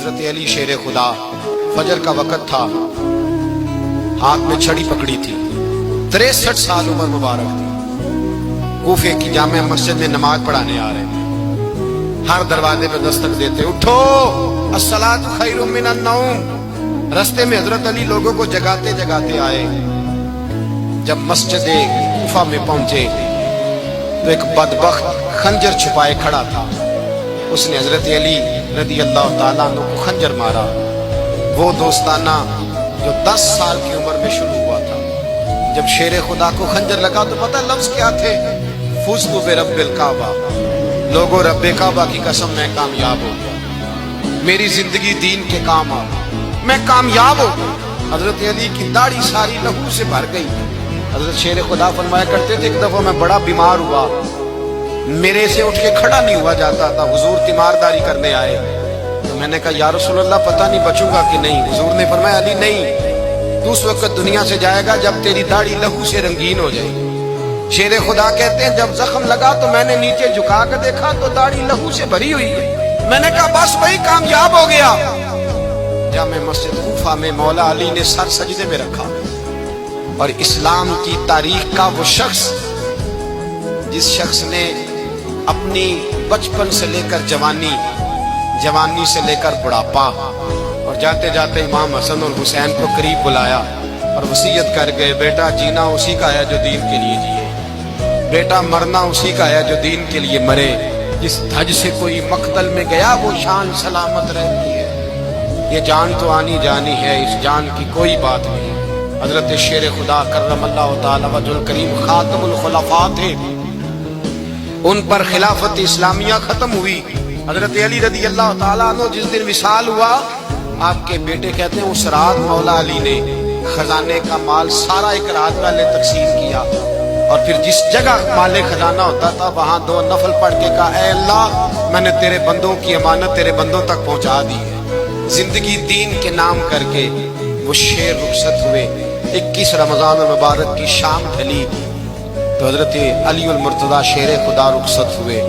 حضرت علی شیر خدا، فجر کا وقت تھا، ہاتھ میں چھڑی پکڑی تھی، 63 سال عمر مبارک تھی، کوفے کی جامع مسجد میں نماز پڑھانے آ رہے ہیں، ہر دروازے پہ دستک دیتے، اٹھو الصلاۃ خیر من النوم۔ رستے میں حضرت علی لوگوں کو جگاتے جگاتے آئے، جب مسجد کوفہ میں پہنچے تو ایک بدبخت خنجر چھپائے کھڑا تھا، اس نے حضرت علی رضی اللہ تعالیٰ عنہ کو خنجر مارا، وہ دوستانہ جو 10 سال کی عمر میں شروع ہوا تھا۔ جب شیر خدا کو خنجر لگا تو پتہ لفظ کیا تھے؟ فزت برب الکعبہ، لوگوں رب کعبہ کی قسم میں کامیاب ہو گیا، میری زندگی دین کے کام آ گئی، میں کامیاب ہو گیا۔ حضرت علی کی داڑھی ساری لہو سے بھر گئی۔ حضرت شیر خدا فرمایا کرتے تھے، ایک دفعہ میں بڑا بیمار ہوا، میرے سے اٹھ کے کھڑا نہیں ہوا جاتا تھا، حضور تیمارداری کرنے آئے تو میں نے کہا یا رسول اللہ پتہ نہیں بچوں گا کہ نہیں۔ حضور نے فرمایا علی نہیں، تو اس وقت دنیا سے جائے گا جب تیری داڑھی لہو سے رنگین ہو جائے گی۔ شیر خدا کہتے ہیں جب زخم لگا تو میں نے نیچے جھکا کر دیکھا تو داڑھی لہو سے بھری ہوئی ہے، میں نے کہا بس وہی کامیاب ہو گیا۔ جامع مسجد کوفہ میں مولا علی نے سر سجدے میں رکھا، اور اسلام کی تاریخ کا وہ شخص جس شخص نے اپنی بچپن سے لے کر جوانی، جوانی سے لے کر بڑھاپا، اور جاتے جاتے امام حسن اور حسین کو قریب بلایا اور وصیت کر گئے، بیٹا جینا اسی کا ہے جو دین کے لیے جیے، بیٹا مرنا اسی کا ہے جو دین کے لیے مرے، جس دھج سے کوئی مقتل میں گیا وہ شان سلامت رہتی ہے، یہ جان تو آنی جانی ہے، اس جان کی کوئی بات نہیں۔ حضرت شیر خدا کرم اللہ تعالی وجہ الکریم خاتم الخلفاء تھے، ان پر خلافت اسلامیہ ختم ہوئی۔ حضرت علی رضی اللہ تعالیٰ عنہ جس دن وصال ہوا، آپ کے بیٹے کہتے ہیں اس رات مولا علی نے خزانے کا مال سارا ایک رات والے تقسیم کیا، اور پھر جس جگہ مال خزانہ ہوتا تھا وہاں 2 نفل پڑھ کے کہا اے اللہ میں نے تیرے بندوں کی امانت تیرے بندوں تک پہنچا دی ہے۔ زندگی دین کے نام کر کے وہ شیر رخصت ہوئے۔ 21 رمضان المبارک کی شام ڈھلی تو حضرت علی المرتضیٰ شیر خدا رخصت ہوئے۔